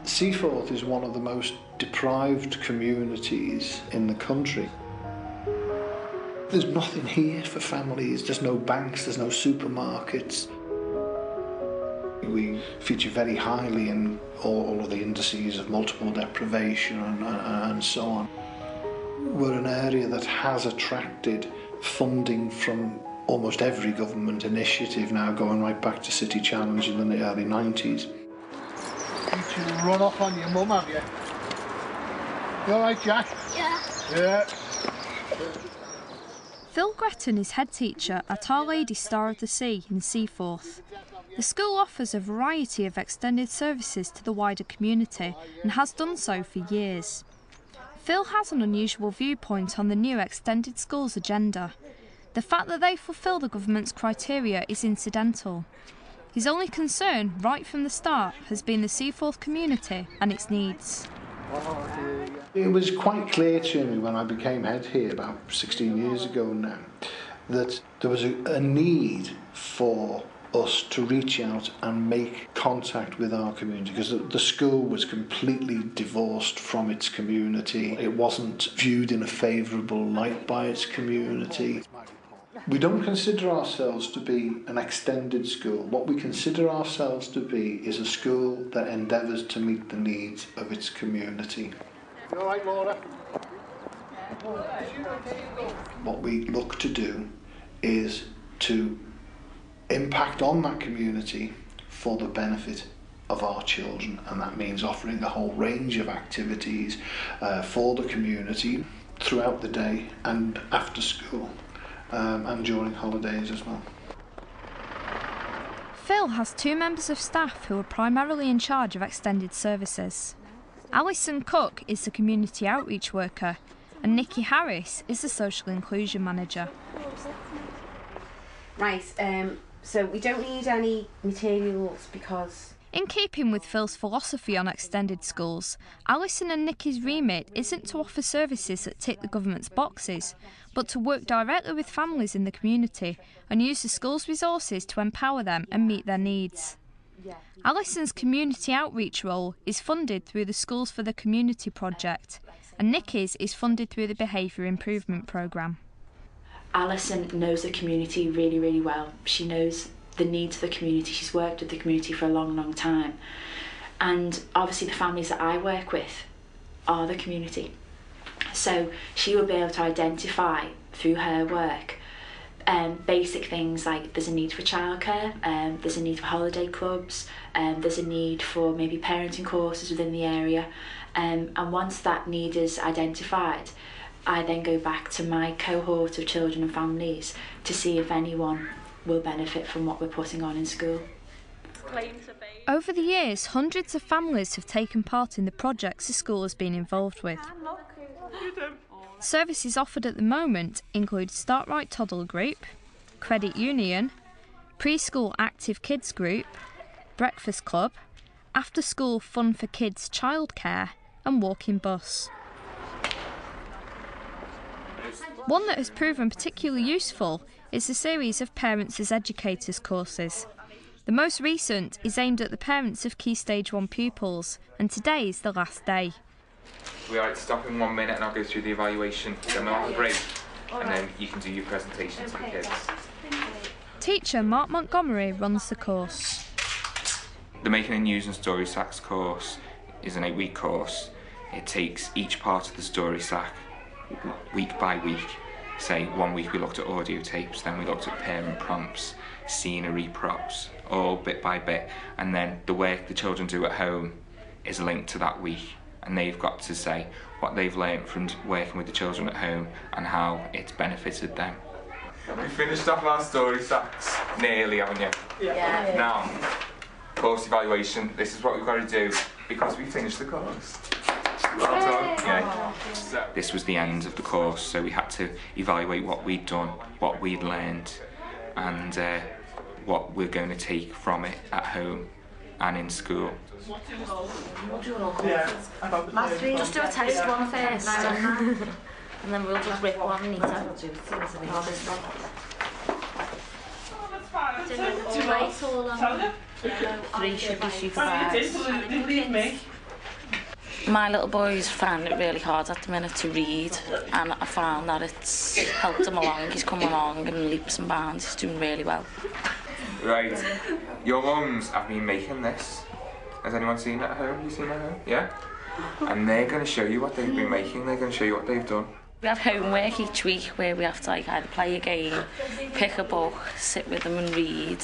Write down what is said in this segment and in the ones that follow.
Seaforth is one of the most deprived communities in the country. There's nothing here for families, there's no banks, there's no supermarkets. We feature very highly in all of the indices of multiple deprivation and so on. We're an area that has attracted funding from almost every government initiative now, going right back to City Challenge in the early 90s. You run off on your mum, have you? You all right, Jack? Yeah. Yeah. Phil Gretton is head teacher at Our Lady Star of the Sea in Seaforth. The school offers a variety of extended services to the wider community and has done so for years. Phil has an unusual viewpoint on the new extended schools agenda. The fact that they fulfil the government's criteria is incidental. His only concern, right from the start, has been the Seaforth community and its needs. It was quite clear to me when I became head here about 16 years ago now that there was a need for us to reach out and make contact with our community, because the school was completely divorced from its community. It wasn't viewed in a favourable light by its community. We don't consider ourselves to be an extended school. What we consider ourselves to be is a school that endeavours to meet the needs of its community. You all right, Laura? What we look to do is to impact on that community for the benefit of our children, and that means offering a whole range of activities for the community throughout the day and after school. And during holidays as well. Phil has two members of staff who are primarily in charge of extended services. Alison Cook is the community outreach worker and Nikki Harris is the social inclusion manager. Right, so we don't need any materials because... In keeping with Phil's philosophy on extended schools, Alison and Nikki's remit isn't to offer services that tick the government's boxes, but to work directly with families in the community and use the school's resources to empower them and meet their needs. Alison's community outreach role is funded through the Schools for the Community project, and Nikki's is funded through the Behaviour Improvement Programme. Alison knows the community really, really well. She knows the needs of the community. She's worked with the community for a long, long time. And obviously the families that I work with are the community. So she will be able to identify through her work basic things like there's a need for childcare, there's a need for holiday clubs, there's a need for maybe parenting courses within the area. And once that need is identified, I then go back to my cohort of children and families to see if anyone will benefit from what we're putting on in school. Over the years, hundreds of families have taken part in the projects the school has been involved with. Services offered at the moment include Start Right Toddler Group, Credit Union, Preschool Active Kids Group, Breakfast Club, After School Fun for Kids Childcare and Walking Bus. One that has proven particularly useful is the series of Parents as Educators courses. The most recent is aimed at the parents of Key Stage 1 pupils, and today is the last day. We like to stop in 1 minute and I'll go through the evaluation, then we'll have a break, and then you can do your presentation to the kids. Teacher Mark Montgomery runs the course. The Making and Using Story Sacks course is an 8-week course. It takes each part of the story sack week by week. Say 1 week we looked at audio tapes, then we looked at parent prompts, scenery props, all bit by bit, and then the work the children do at home is linked to that week, and they've got to say what they've learnt from working with the children at home and how it's benefited them. We finished off our story sacks nearly, haven't you? Yeah. Now, course evaluation, this is what we've got to do because we finished the course. Well done. Yeah. This was the end of the course, so we had to evaluate what we'd done, what we'd learned, and what we're going to take from it at home and in school. Just do a test one first. And then we'll just rip one neater. Three should be supervised. My little boy's finding it really hard at the minute to read, and I found that it's helped him along. He's come along in leaps and bounds. He's doing really well. Right, your mums have been making this. Has anyone seen it at home? You seen it at home? Yeah? And they're going to show you what they've been making. They're going to show you what they've done. We have homework each week where we have to like either play a game, pick a book, sit with them and read.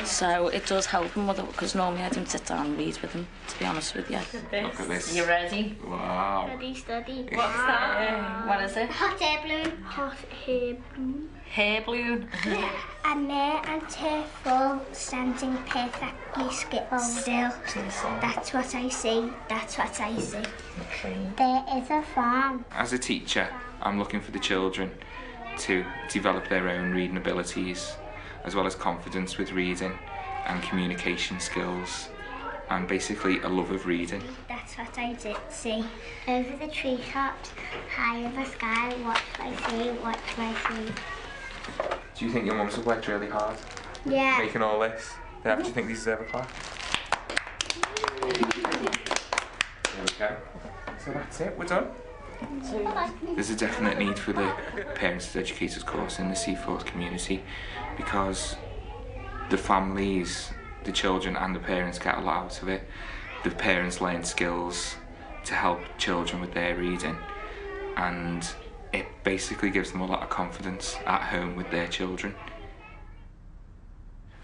So it does help him with it, because normally I don't sit down and read with him, to be honest with you. Look at this. You ready? Wow. Study. What's that? What is it? Hot air balloon. Hot air balloon. Hair balloon. A mare and her foal standing perfectly still. That's what I see. That's what I see. There is a farm. As a teacher, I'm looking for the children to develop their own reading abilities, as well as confidence with reading and communication skills, and basically a love of reading. That's what I did see. Over the treetops, high in the sky, what do I see? What do I see? Do you think your mums have worked really hard Yeah. making all this? Yeah, do you think these deserve a clap? There we go. So that's it, we're done. There's a definite need for the Parents as Educators course in the Seaforth community, because the families, the children and the parents get a lot out of it. The parents learn skills to help children with their reading, and it basically gives them a lot of confidence at home with their children.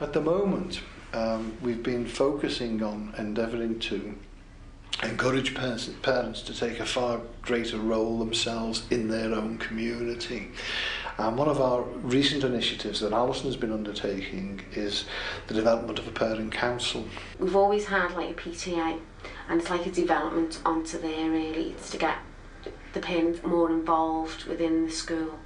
At the moment, we've been focusing on endeavouring to encourage parents to take a far greater role themselves in their own community. And one of our recent initiatives that Alison has been undertaking is the development of a parent council. We've always had like a PTA, and it's like a development onto there really. It's to get the parents more involved within the school,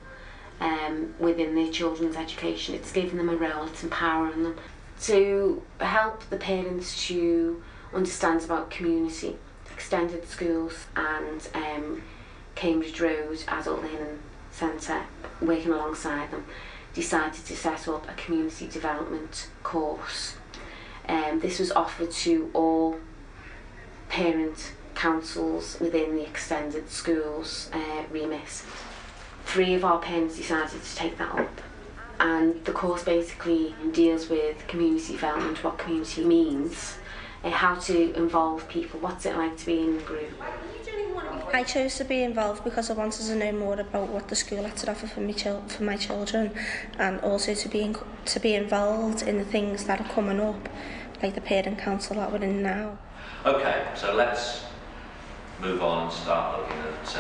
within their children's education. It's giving them a role, it's empowering them to help the parents to understand about community, extended schools and Cambridge Road Adult Learning Centre, working alongside them, decided to set up a community development course. This was offered to all parent councils within the extended schools remit. 3 of our parents decided to take that up, and the course basically deals with community development, what community means, how to involve people, what's it like to be in the group. I chose to be involved because I wanted to know more about what the school had to offer for my children, and also to be involved in the things that are coming up, like the parent council that we're in now. Okay, so let's move on and start looking at,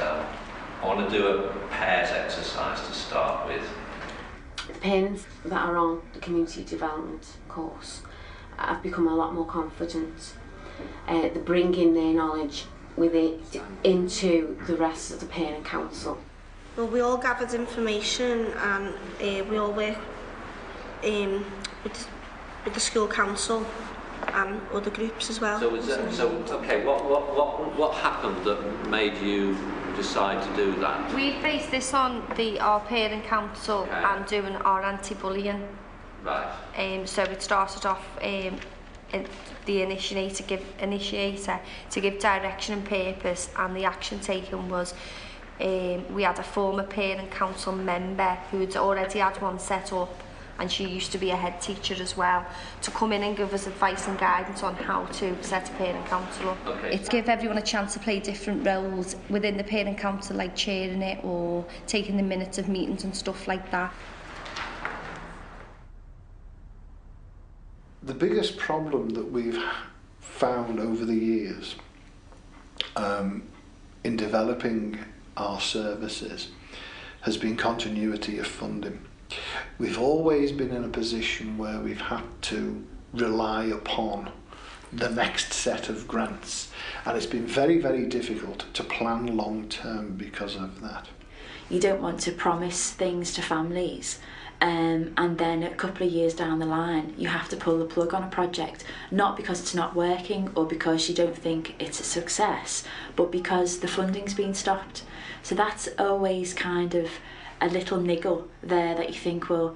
I want to do a pairs exercise to start with. The parents that are on the community development course have become a lot more confident. They're bringing their knowledge with it into the rest of the parent council. Well, we all gathered information, and we all work with the school council and other groups as well. So, okay, what happened that made you decide to do that? We based this on our parent council and doing our anti-bullying. Right. So it started off the initiator to give direction and purpose, and the action taken was we had a former parent council member who had already had one set up, and she used to be a head teacher as well, to come in and give us advice and guidance on how to set a parent council up. Okay. It's give everyone a chance to play different roles within the parent council, like chairing it or taking the minutes of meetings and stuff like that. The biggest problem that we've found over the years in developing our services has been continuity of funding. We've always been in a position where we've had to rely upon the next set of grants, and it's been very, very difficult to plan long term because of that. You don't want to promise things to families and then a couple of years down the line you have to pull the plug on a project, not because it's not working or because you don't think it's a success, but because the funding's been stopped. So that's always kind of a little niggle there that you think, well,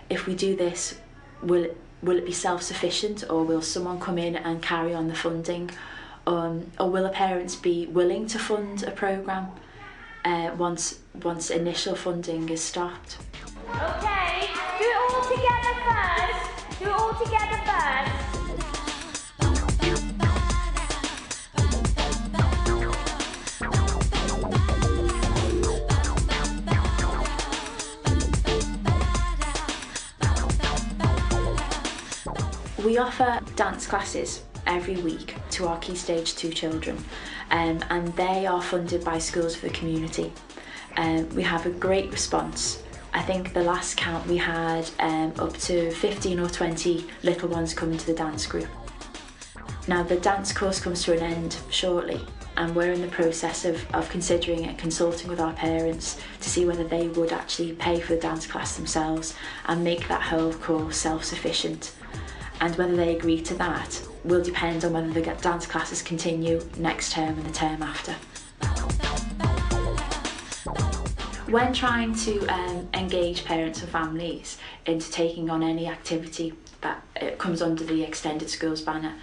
if we do this, will it be self-sufficient, or will someone come in and carry on the funding? or will the parents be willing to fund a programme once initial funding is stopped? Okay, do it all together first. Do it all together first. We offer dance classes every week to our Key Stage 2 children, and they are funded by Schools for the Community. We have a great response. I think the last count we had up to 15 or 20 little ones coming to the dance group. Now the dance course comes to an end shortly, and we're in the process of considering and consulting with our parents to see whether they would actually pay for the dance class themselves and make that whole course self-sufficient. And whether they agree to that will depend on whether the dance classes continue next term and the term after. When trying to engage parents and families into taking on any activity that comes under the Extended Schools banner,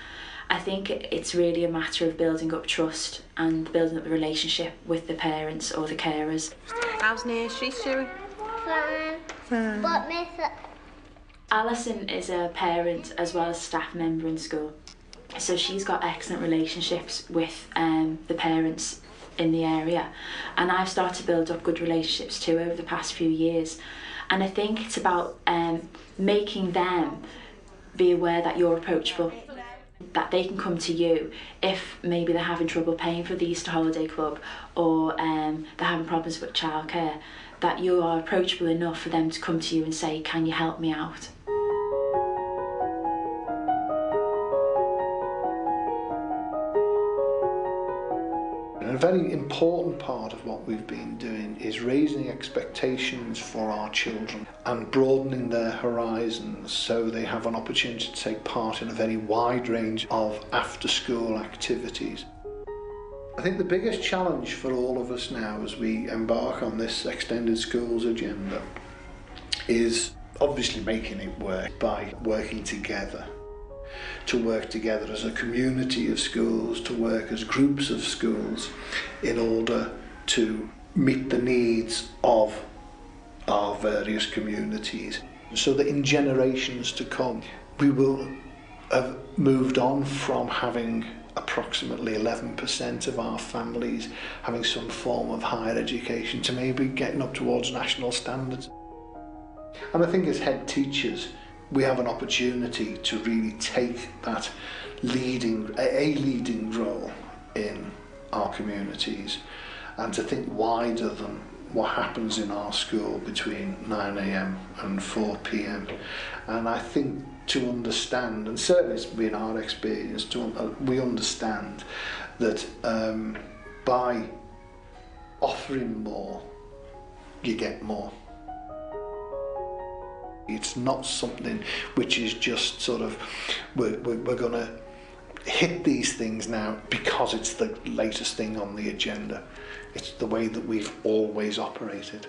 I think it's really a matter of building up trust and building up the relationship with the parents or the carers. How's nursery, Sue? Fine. But Miss... Alison is a parent as well as a staff member in school, so she's got excellent relationships with the parents in the area, and I've started to build up good relationships too over the past few years. And I think it's about making them be aware that you're approachable, that they can come to you if maybe they're having trouble paying for the Easter holiday club, or they're having problems with childcare, that you are approachable enough for them to come to you and say, can you help me out? A very important part of what we've been doing is raising expectations for our children and broadening their horizons so they have an opportunity to take part in a very wide range of after-school activities. I think the biggest challenge for all of us now as we embark on this Extended Schools agenda is obviously making it work by working together. To work together as a community of schools, to work as groups of schools in order to meet the needs of our various communities, so that in generations to come we will have moved on from having approximately 11% of our families having some form of higher education to maybe getting up towards national standards. And I think as head teachers we have an opportunity to really take that leading role in our communities and to think wider than what happens in our school between 9 AM and 4 PM. And I think to understand, and certainly it's been our experience, we understand that by offering more, you get more. It's not something which is just sort of, we're going to hit these things now because it's the latest thing on the agenda. It's the way that we've always operated.